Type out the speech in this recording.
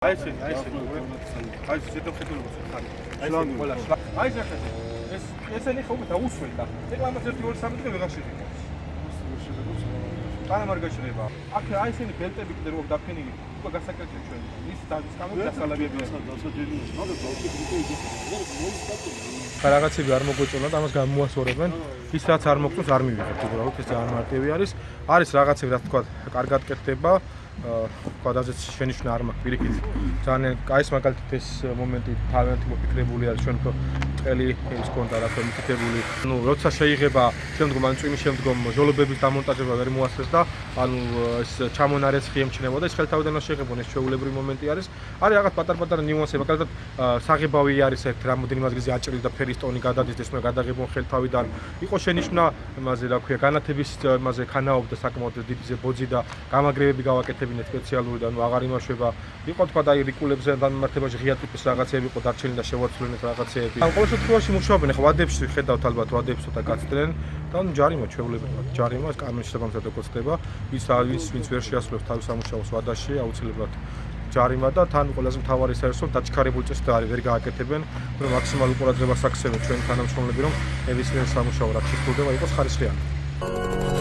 აი ეს ზედო ხედულობს ხარ. აი ეს ესენი ხო დაუსვენდა. ეგ ამას 1 2 3 დღე ვეღარ შეგვიძლია. არა მარგაშრება. აქ აი ესენი ბელტები კიდე როგორ დაფენილი. უკვე გასაკეთებს ჩვენ. ის გამოდასალაბებია. რაღაცები არ მოგვეწონა და ამას გამოასწორებენ. ის რაც არ მოგწონს არ მივიღებთ უბრალოდ ეს ძალიან მარტივი არის. არის რაღაცები რაც თქვა კარგად კეთდება. Quadazet შენიშვნა არ მაქვს პირიქით. ძალიან კაის მაგალითად ეს მომენტი თავიანთი მოფიქრებული არის ჩვენ თო წელი ის კონდა რა თქმა მითითებული. ანუ როცა შეიღება შემდგომ ან წვიმის შემდგომ ჟოლობების დამონტაჟება ვერ მოასწრეს და ანუ ეს ჩამონარეცხი ემჩნევოდა ეს ხელთავიდანვე შეღებონ ეს ჩვეულებრივი მომენტი არის. არის რაღაც პატარ-პატარა ნიუანსები მაგალითად საღებავი არის ერთ რამოდენიმე ადგილზე აჭრილი და ფერის ტონი გადადის ეს მე გადაღებონ ხელთავიდან. იყო შენიშვნა იმაზე რა ქვია განათების იმაზე ქანაობდა საკმაოდ დიდზე ბოძი და გამაგრებები გავაკეთებინეთ სპეციალური და ნუ აღარ იმაშვება. იყო თქვა და რიკულებზე დამემართებაში ღია ტიპის რაღაცები იყო დარჩენილი და შევაცვლენეთ რაღაცეები. ან ყოველ შემთხვევაში მუშაობენ ხო ვადებში ხედავთ ალბათ ვადებს ცოტა გაცდენ და ნუ ჯარიმა ჩვეულებრივად ჯარიმა ეს კანონის შესაბამისად ეკოცდება. ის ვინც ვერ შეასრულებს თავის სამუშაოს ვადაში აუცილებლად ჯარიმა და თან ყველაზე მთავარი ის არის რომ დაჩქარებული წესით არის ვერ გააკეთებენ. რომ მაქსიმალურ ყურადღებას აქცევენ ჩვენ თანამშრომლები რომ ნებისმიერ სამუშაო რაც შეფულდება იყოს ხარისხიანი.